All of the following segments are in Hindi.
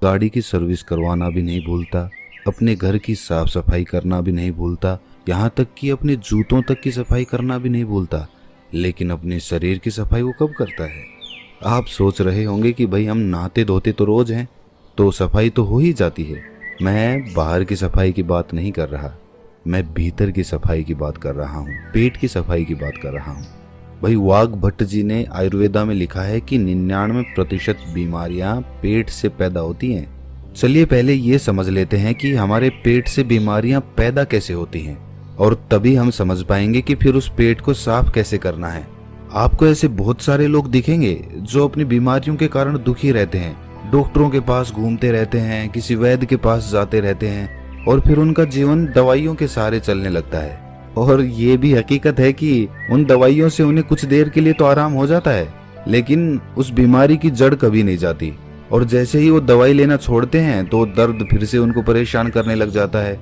गाड़ी की सर्विस करवाना भी नहीं भूलता, अपने घर की साफ सफाई करना भी नहीं भूलता, यहाँ तक कि अपने जूतों तक की सफाई करना भी नहीं भूलता। लेकिन अपने शरीर की सफाई वो कब करता है? आप सोच रहे होंगे कि भाई हम नहाते धोते तो रोज हैं, तो सफाई तो हो ही जाती है। मैं बाहर की सफाई की बात नहीं कर रहा, मैं भीतर की सफाई की बात कर रहा हूँ, पेट की सफाई की बात कर रहा हूँ। भाई वाघ भट्ट जी ने आयुर्वेदा में लिखा है कि 99% बीमारियां पेट से पैदा होती हैं। चलिए पहले ये समझ लेते हैं कि हमारे पेट से बीमारियां पैदा कैसे होती हैं, और तभी हम समझ पाएंगे कि फिर उस पेट को साफ कैसे करना है। आपको ऐसे बहुत सारे लोग दिखेंगे जो अपनी बीमारियों के कारण दुखी रहते हैं, डॉक्टरों के पास घूमते रहते हैं, किसी वैद्य के पास जाते रहते हैं, और फिर उनका जीवन दवाइयों के सहारे चलने लगता है। और ये भी हकीकत है कि उन दवाइयों से उन्हें कुछ देर के लिए तो आराम हो जाता है, लेकिन उस बीमारी की जड़ कभी नहीं जाती। और जैसे ही वो दवाई लेना छोड़ते हैं तो दर्द फिर से उनको परेशान करने लग जाता है।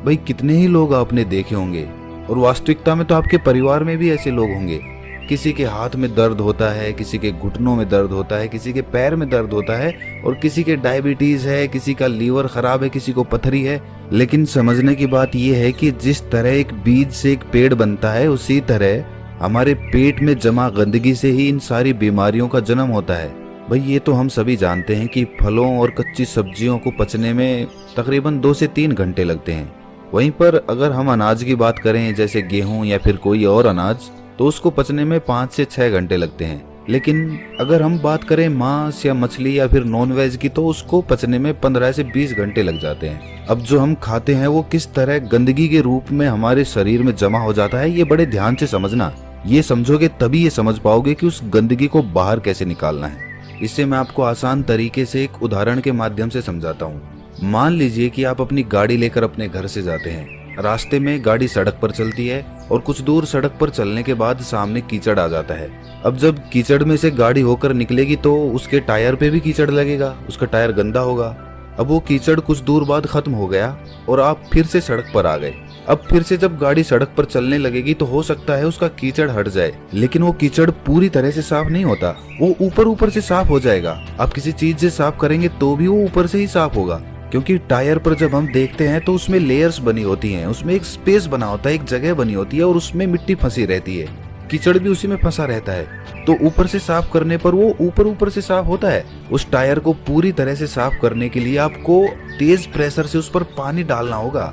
भाई कितने ही लोग आपने देखे होंगे, और वास्तविकता में तो आपके परिवार में भी ऐसे लोग होंगे। किसी के हाथ में दर्द होता है, किसी के घुटनों में दर्द होता है, किसी के पैर में दर्द होता है, और किसी के डायबिटीज है, किसी का लीवर खराब है, किसी को पथरी है। लेकिन समझने की बात यह है कि जिस तरह एक बीज से एक पेड़ बनता है, उसी तरह हमारे पेट में जमा गंदगी से ही इन सारी बीमारियों का जन्म होता है। भाई ये तो हम सभी जानते हैं कि फलों और कच्ची सब्जियों को पचने में तकरीबन 2 से 3 घंटे लगते हैं। वहीं पर अगर हम अनाज की बात करें, जैसे गेहूं या फिर कोई और अनाज, तो उसको पचने में 5 से 6 घंटे लगते हैं। लेकिन अगर हम बात करें मांस या मछली या फिर नॉन वेज की, तो उसको पचने में 15 से 20 घंटे लग जाते हैं। अब जो हम खाते हैं वो किस तरह गंदगी के रूप में हमारे शरीर में जमा हो जाता है, ये बड़े ध्यान से समझना। ये समझोगे तभी ये समझ पाओगे कि उस गंदगी को बाहर कैसे निकालना है। इससे मैं आपको आसान तरीके से एक उदाहरण के माध्यम से समझाता हूँ। मान लीजिए कि आप अपनी गाड़ी लेकर अपने घर से जाते हैं। रास्ते में गाड़ी सड़क पर चलती है, और कुछ दूर सड़क पर चलने के बाद सामने कीचड़ आ जाता है। अब जब कीचड़ में से गाड़ी होकर निकलेगी तो उसके टायर पे भी कीचड़ लगेगा, उसका टायर गंदा होगा। अब वो कीचड़ कुछ दूर बाद खत्म हो गया और आप फिर से सड़क पर आ गए। अब फिर से जब गाड़ी सड़क पर चलने लगेगी तो हो सकता है उसका कीचड़ हट जाए, लेकिन वो कीचड़ पूरी तरह से साफ नहीं होता, वो ऊपर ऊपर से साफ हो जाएगा। आप किसी चीज से साफ करेंगे तो भी वो ऊपर से ही साफ होगा, क्योंकि टायर पर जब हम देखते हैं तो उसमें लेयर्स बनी होती हैं, उसमें एक स्पेस बना होता है, एक जगह बनी होती है, और उसमें मिट्टी फंसी रहती है, कीचड़ भी उसी में फंसा रहता है। तो ऊपर से साफ करने पर वो ऊपर ऊपर से साफ होता है। उस टायर को पूरी तरह से साफ करने के लिए आपको तेज प्रेशर से उस पर पानी डालना होगा,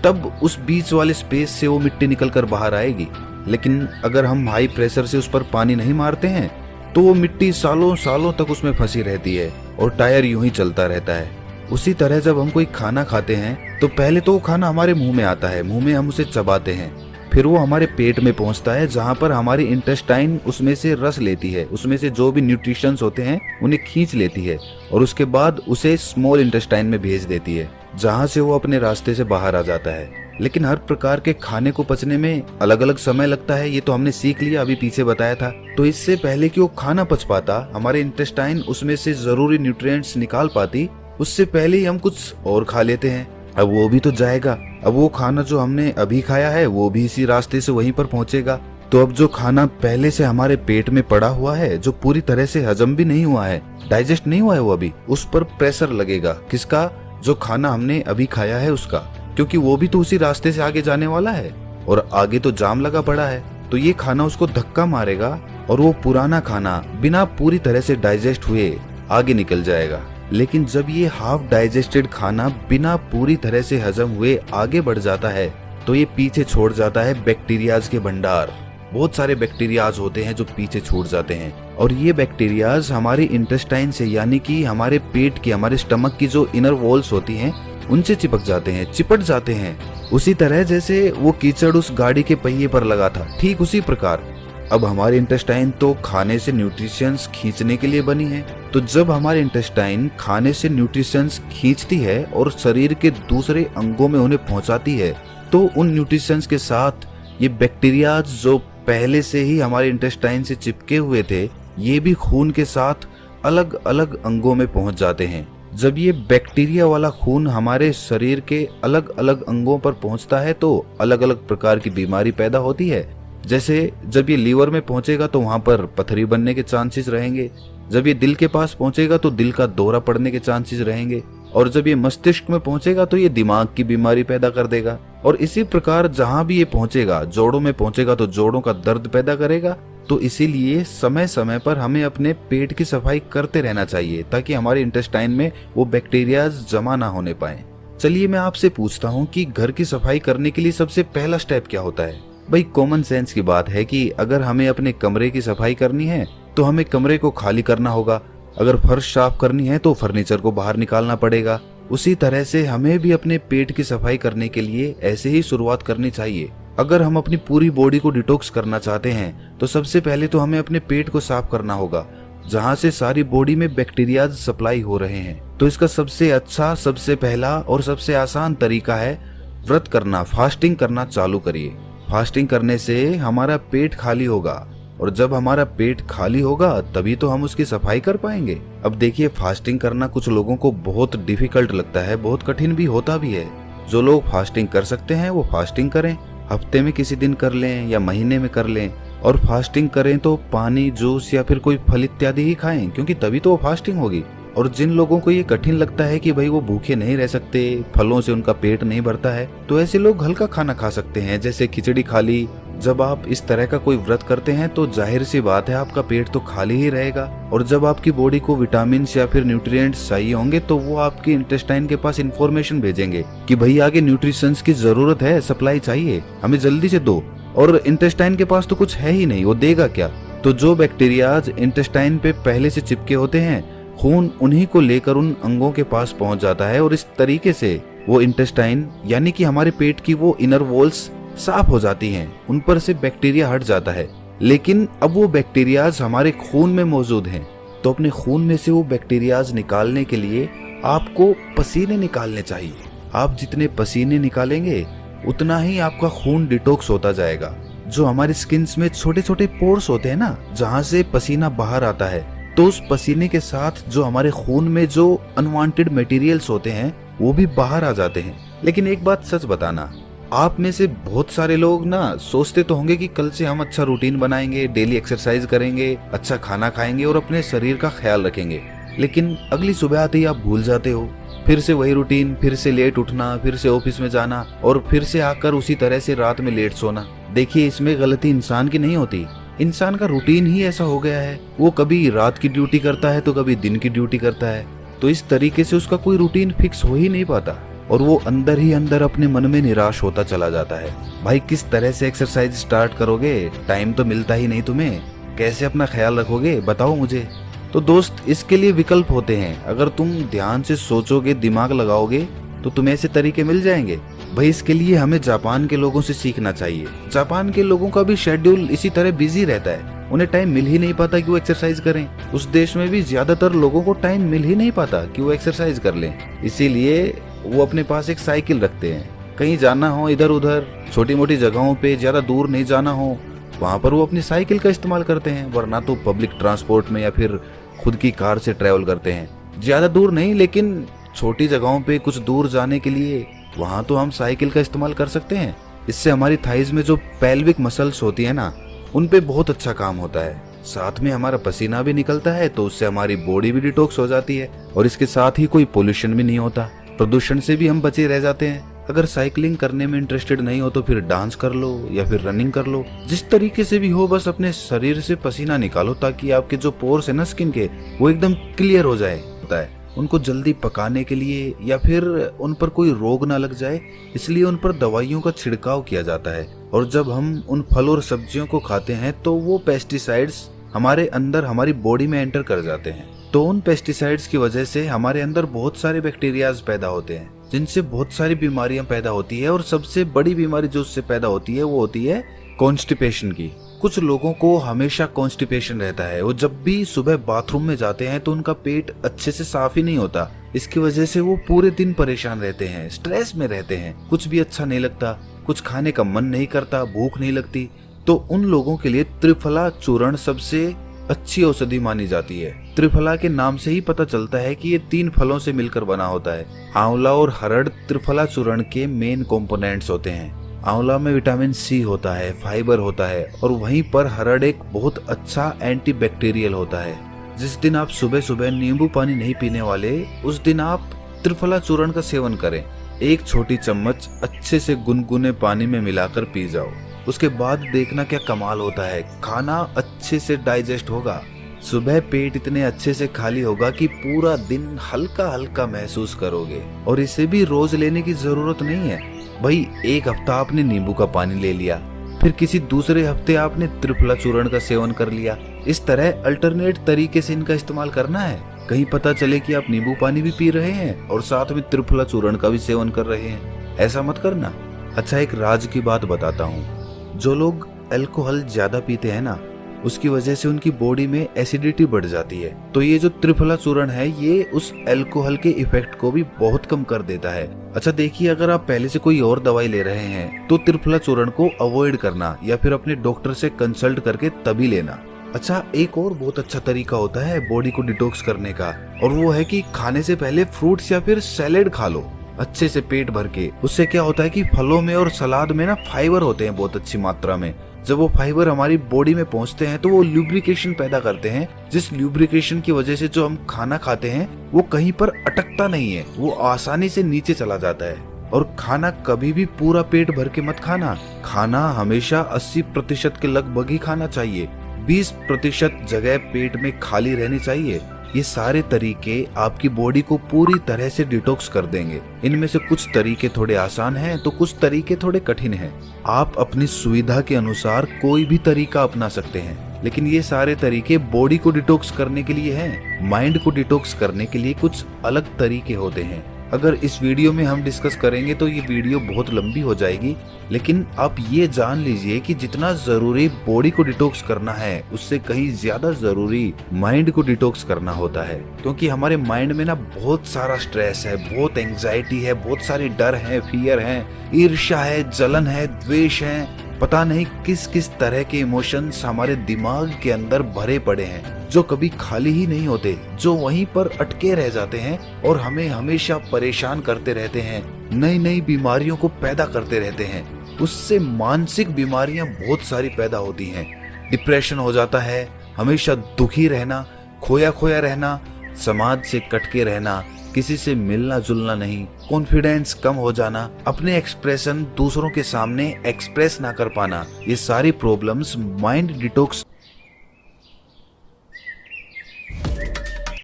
तब उस बीच वाले स्पेस से वो मिट्टी निकल कर बाहर आएगी। लेकिन अगर हम हाई प्रेशर से उस पर पानी नहीं मारते हैं तो वो मिट्टी सालों सालों तक उसमें फंसी रहती है और टायर यूं ही चलता रहता है। उसी तरह जब हम कोई खाना खाते हैं तो पहले तो वो खाना हमारे मुंह में आता है, मुंह में हम उसे चबाते हैं, फिर वो हमारे पेट में पहुंचता है, जहां पर हमारी इंटेस्टाइन उसमें से रस लेती है, उसमें से जो भी न्यूट्रिशंस होते हैं उन्हें खींच लेती है, और उसके बाद उसे स्मॉल इंटेस्टाइन में भेज देती है, जहां से वो अपने रास्ते से बाहर आ जाता है। लेकिन हर प्रकार के खाने को पचने में अलग अलग समय लगता है, ये तो हमने सीख लिया, अभी पीछे बताया था। तो इससे पहले कि वो खाना पच पाता, हमारे इंटेस्टाइन उसमें से जरूरी न्यूट्रिएंट्स निकाल पाती, उससे पहले ही हम कुछ और खा लेते हैं। अब वो भी तो जाएगा, अब वो खाना जो हमने अभी खाया है वो भी इसी रास्ते से वहीं पर पहुंचेगा। तो अब जो खाना पहले से हमारे पेट में पड़ा हुआ है, जो पूरी तरह से हजम भी नहीं हुआ है, डाइजेस्ट नहीं हुआ है वो अभी, उस पर प्रेशर लगेगा। किसका? जो खाना हमने अभी खाया है उसका, क्योंकि वो भी तो उसी रास्ते से आगे जाने वाला है और आगे तो जाम लगा पड़ा है। तो ये खाना उसको धक्का मारेगा और वो पुराना खाना बिना पूरी तरह से डाइजेस्ट हुए आगे निकल जाएगा। लेकिन जब ये हाफ डाइजेस्टेड खाना बिना पूरी तरह से हजम हुए आगे बढ़ जाता है तो ये पीछे छोड़ जाता है बैक्टीरियाज के भंडार। बहुत सारे बैक्टीरियाज होते हैं जो पीछे छूट जाते हैं, और ये बैक्टीरियाज हमारे इंटेस्टाइन से, यानी कि हमारे पेट की, हमारे स्टमक की जो इनर वॉल्स होती हैं उनसे चिपक जाते हैं, चिपट जाते हैं। उसी तरह जैसे वो कीचड़ उस गाड़ी के पहिए पर लगा था, ठीक उसी प्रकार अब हमारे इंटेस्टाइन तो खाने से न्यूट्रिशंस खींचने के लिए बनी है। तो जब हमारे इंटेस्टाइन खाने से न्यूट्रिशंस खींचती है और शरीर के दूसरे अंगों में उन्हें पहुंचाती है, तो उन न्यूट्रिशंस के साथ ये बैक्टीरियाज जो पहले से ही हमारे इंटेस्टाइन से चिपके हुए थे, ये भी खून के साथ अलग अलग अंगों में पहुंच जाते हैं। जब ये बैक्टीरिया वाला खून हमारे शरीर के अलग अलग अंगों पर पहुंचता है तो अलग अलग प्रकार की बीमारी पैदा होती है। जैसे जब ये लीवर में पहुंचेगा तो वहां पर पथरी बनने के चांसेस रहेंगे, जब ये दिल के पास पहुंचेगा तो दिल का दौरा पड़ने के चांसेस रहेंगे, और जब ये मस्तिष्क में पहुंचेगा तो ये दिमाग की बीमारी पैदा कर देगा। और इसी प्रकार जहां भी ये पहुंचेगा, जोड़ों में पहुंचेगा तो जोड़ों का दर्द पैदा करेगा। तो इसीलिए समय समय पर हमें अपने पेट की सफाई करते रहना चाहिए ताकि हमारे इंटेस्टाइन में वो बैक्टीरिया जमा ना होने पाए। चलिए मैं आपसे पूछता हूँ कि घर की सफाई करने के लिए सबसे पहला स्टेप क्या होता है? भाई कॉमन सेंस की बात है कि अगर हमें अपने कमरे की सफाई करनी है तो हमें कमरे को खाली करना होगा। अगर फर्श साफ करनी है तो फर्नीचर को बाहर निकालना पड़ेगा। उसी तरह से हमें भी अपने पेट की सफाई करने के लिए ऐसे ही शुरुआत करनी चाहिए। अगर हम अपनी पूरी बॉडी को डिटॉक्स करना चाहते हैं तो सबसे पहले तो हमें अपने पेट को साफ करना होगा, जहां से सारी बॉडी में बैक्टीरिया सप्लाई हो रहे हैं। तो इसका सबसे अच्छा, सबसे पहला और सबसे आसान तरीका है व्रत करना, फास्टिंग करना चालू करिए। फास्टिंग करने से हमारा पेट खाली होगा और जब हमारा पेट खाली होगा तभी तो हम उसकी सफाई कर पाएंगे। अब देखिए, फास्टिंग करना कुछ लोगों को बहुत डिफिकल्ट लगता है, बहुत कठिन भी होता भी है। जो लोग फास्टिंग कर सकते हैं वो फास्टिंग करें, हफ्ते में किसी दिन कर लें या महीने में कर लें। और फास्टिंग करें तो पानी, जूस या फिर कोई फल इत्यादि ही खाएं, क्योंकि तभी तो वो फास्टिंग होगी। और जिन लोगों को ये कठिन लगता है कि भाई वो भूखे नहीं रह सकते, फलों से उनका पेट नहीं भरता है, तो ऐसे लोग हल्का खाना खा सकते हैं, जैसे खिचड़ी खा ली। जब आप इस तरह का कोई व्रत करते हैं तो जाहिर सी बात है आपका पेट तो खाली ही रहेगा। और जब आपकी बॉडी को विटामिन या फिर न्यूट्रिएंट्स चाहिए होंगे तो वो आपके इंटेस्टाइन के पास इंफॉर्मेशन भेजेंगे कि भाई आगे न्यूट्रिशंस की जरूरत है, सप्लाई चाहिए, हमें जल्दी से दो। और इंटेस्टाइन के पास तो कुछ है ही नहीं, वो देगा क्या? तो जो बैक्टीरियाज इंटेस्टाइन पे पहले से चिपके होते हैं, खून उन्हीं को लेकर उन अंगों के पास पहुंच जाता है और इस तरीके से वो इंटेस्टाइन यानी कि हमारे पेट की वो इनर वॉल्स साफ हो जाती हैं, उन पर से बैक्टीरिया हट जाता है। लेकिन अब वो बैक्टीरियाज हमारे खून में मौजूद हैं, तो अपने खून में से वो बैक्टीरियाज निकालने के लिए आपको पसीने निकालने चाहिए। आप जितने पसीने निकालेंगे उतना ही आपका खून डिटॉक्स होता जाएगा। जो हमारी स्किन में छोटे छोटे पोर्स होते हैं ना, जहाँ से पसीना बाहर आता है, तो उस पसीने के साथ जो हमारे खून में जो अनवांटेड मटेरियल्स होते हैं वो भी बाहर आ जाते हैं। लेकिन एक बात सच बताना, आप में से बहुत सारे लोग ना सोचते तो होंगे कि कल से हम अच्छा रूटीन बनाएंगे, डेली एक्सरसाइज करेंगे, अच्छा खाना खाएंगे और अपने शरीर का ख्याल रखेंगे। लेकिन अगली सुबह आते ही आप भूल जाते हो, फिर से वही रूटीन, फिर से लेट उठना, फिर से ऑफिस में जाना और फिर से आकर उसी तरह से रात में लेट सोना। देखिए, इसमें गलती इंसान की नहीं होती, इंसान का रूटीन ही ऐसा हो गया है। वो कभी रात की ड्यूटी करता है तो कभी दिन की ड्यूटी करता है, तो इस तरीके से उसका कोई रूटीन फिक्स हो ही नहीं पाता और वो अंदर ही अंदर अपने मन में निराश होता चला जाता है। भाई किस तरह से एक्सरसाइज स्टार्ट करोगे? टाइम तो मिलता ही नहीं तुम्हें, कैसे अपना ख्याल रखोगे बताओ मुझे। तो दोस्त, इसके लिए विकल्प होते हैं। अगर तुम ध्यान से सोचोगे, दिमाग लगाओगे तो तुम्हें ऐसे तरीके मिल जाएंगे। भाई इसके लिए हमें जापान के लोगों से सीखना चाहिए। जापान के लोगों का भी शेड्यूल इसी तरह बिजी रहता है, उन्हें टाइम मिल ही नहीं पाता कि वो एक्सरसाइज करें। उस देश में भी ज्यादातर लोगों को टाइम मिल ही नहीं पाता कि वो एक्सरसाइज कर लें, इसीलिए वो अपने पास एक साइकिल रखते हैं। कहीं जाना हो इधर उधर, छोटी मोटी जगहों पे, ज्यादा दूर नहीं जाना हो, वहाँ पर वो अपनी साइकिल का इस्तेमाल करते हैं, वरना तो पब्लिक ट्रांसपोर्ट में या फिर खुद की कार से ट्रैवल करते हैं। ज्यादा दूर नहीं, लेकिन छोटी जगहों पे कुछ दूर जाने के लिए वहाँ तो हम साइकिल का इस्तेमाल कर सकते हैं। इससे हमारी थाइज में जो पेल्विक मसल्स होती है ना, उन पे बहुत अच्छा काम होता है। साथ में हमारा पसीना भी निकलता है, तो उससे हमारी बॉडी भी डिटॉक्स हो जाती है और इसके साथ ही कोई पोल्यूशन भी नहीं होता, प्रदूषण से भी हम बचे रह जाते हैं। अगर साइकिलिंग करने में इंटरेस्टेड नहीं हो तो फिर डांस कर लो या फिर रनिंग कर लो, जिस तरीके से भी हो, बस अपने शरीर से पसीना निकालो ताकि आपके जो पोर्स है ना स्किन के, वो एकदम क्लियर हो जाए। होता है उनको जल्दी पकाने के लिए या फिर उन पर कोई रोग ना लग जाए, इसलिए उन पर दवाइयों का छिड़काव किया जाता है। और जब हम उन फल और सब्जियों को खाते हैं तो वो पेस्टिसाइड्स हमारे अंदर, हमारी बॉडी में एंटर कर जाते हैं। तो उन पेस्टिसाइड्स की वजह से हमारे अंदर बहुत सारे बैक्टीरियाज पैदा होते हैं, जिनसे बहुत सारी बीमारियां पैदा होती है। और सबसे बड़ी बीमारी जो उससे पैदा होती है वो होती है कॉन्स्टिपेशन की। कुछ लोगों को हमेशा कॉन्स्टिपेशन रहता है, वो जब भी सुबह बाथरूम में जाते हैं तो उनका पेट अच्छे से साफ ही नहीं होता। इसकी वजह से वो पूरे दिन परेशान रहते हैं, स्ट्रेस में रहते हैं, कुछ भी अच्छा नहीं लगता, कुछ खाने का मन नहीं करता, भूख नहीं लगती। तो उन लोगों के लिए त्रिफला चूर्ण सबसे अच्छी औषधि मानी जाती है। त्रिफला के नाम से ही पता चलता है कि ये 3 फलों से मिलकर बना होता है। आंवला और हरड़ त्रिफला चूर्ण के मेन कंपोनेंट्स होते हैं। आंवला में विटामिन सी होता है, फाइबर होता है, और वहीं पर हरड़ एक बहुत अच्छा एंटीबैक्टीरियल होता है। जिस दिन आप सुबह सुबह नींबू पानी नहीं पीने वाले, उस दिन आप त्रिफला चूर्ण का सेवन करें। एक छोटी चम्मच अच्छे से गुनगुने पानी में मिलाकर पी जाओ। उसके बाद देखना क्या कमाल होता है, खाना अच्छे से डाइजेस्ट होगा। सुबह पेट इतने अच्छे से खाली होगा कि पूरा दिन हल्का हल्का महसूस करोगे। और इसे भी रोज लेने की जरूरत नहीं है भाई। एक हफ्ता आपने नींबू का पानी ले लिया, फिर किसी दूसरे हफ्ते आपने त्रिफला चूर्ण का सेवन कर लिया। इस तरह अल्टरनेट तरीके से इनका इस्तेमाल करना है। कहीं पता चले कि आप नींबू पानी भी पी रहे हैं और साथ में त्रिफला चूर्ण का भी सेवन कर रहे हैं, ऐसा मत करना। अच्छा, एक राज की बात बताता हूँ। जो लोग अल्कोहल ज्यादा पीते हैं ना, उसकी वजह से उनकी बॉडी में एसिडिटी बढ़ जाती है। तो ये जो त्रिफला चूर्ण है ये उस अल्कोहल के इफेक्ट को भी बहुत कम कर देता है। अच्छा देखिए, अगर आप पहले से कोई और दवाई ले रहे हैं तो त्रिफला चूर्ण को अवॉइड करना या फिर अपने डॉक्टर से कंसल्ट करके तभी लेना। अच्छा, एक और बहुत अच्छा तरीका होता है बॉडी को डिटॉक्स करने का, और वो है कि खाने से पहले फ्रूट्स या फिर सैलेड खा लो अच्छे से पेट भर के। उससे क्या होता है कि फलों में और सलाद में ना फाइबर होते हैं बहुत अच्छी मात्रा में। जब वो फाइबर हमारी बॉडी में पहुंचते हैं तो वो ल्यूब्रिकेशन पैदा करते हैं, जिस ल्यूब्रिकेशन की वजह से जो हम खाना खाते हैं वो कहीं पर अटकता नहीं है, वो आसानी से नीचे चला जाता है। और खाना कभी भी पूरा पेट भर के मत खाना। खाना हमेशा 80% के लगभग ही खाना चाहिए। 20% जगह पेट में खाली रहनी चाहिए। ये सारे तरीके आपकी बॉडी को पूरी तरह से डिटॉक्स कर देंगे। इनमें से कुछ तरीके थोड़े आसान हैं तो कुछ तरीके थोड़े कठिन हैं। आप अपनी सुविधा के अनुसार कोई भी तरीका अपना सकते हैं, लेकिन ये सारे तरीके बॉडी को डिटॉक्स करने के लिए हैं। माइंड को डिटॉक्स करने के लिए कुछ अलग तरीके होते हैं। अगर इस वीडियो में हम डिस्कस करेंगे तो ये वीडियो बहुत लंबी हो जाएगी, लेकिन आप ये जान लीजिए कि जितना जरूरी बॉडी को डिटॉक्स करना है उससे कहीं ज्यादा जरूरी माइंड को डिटॉक्स करना होता है। क्योंकि हमारे माइंड में ना बहुत सारा स्ट्रेस है, बहुत एंजाइटी है, बहुत सारे डर है, फियर है, ईर्ष्या है, जलन है, द्वेष है, पता नहीं किस किस तरह के इमोशंस हमारे दिमाग के अंदर भरे पड़े हैं, जो कभी खाली ही नहीं होते, जो वहीं पर अटके रह जाते हैं और हमें हमेशा परेशान करते रहते हैं, नई नई बीमारियों को पैदा करते रहते हैं। उससे मानसिक बीमारियां बहुत सारी पैदा होती हैं। डिप्रेशन हो जाता है, हमेशा दुखी रहना, खोया खोया रहना, समाज से कटके रहना, किसी से मिलना जुलना नहीं, कॉन्फिडेंस कम हो जाना, अपने एक्सप्रेशन दूसरों के सामने एक्सप्रेस ना कर पाना, ये सारी प्रॉब्लम्स माइंड डिटॉक्स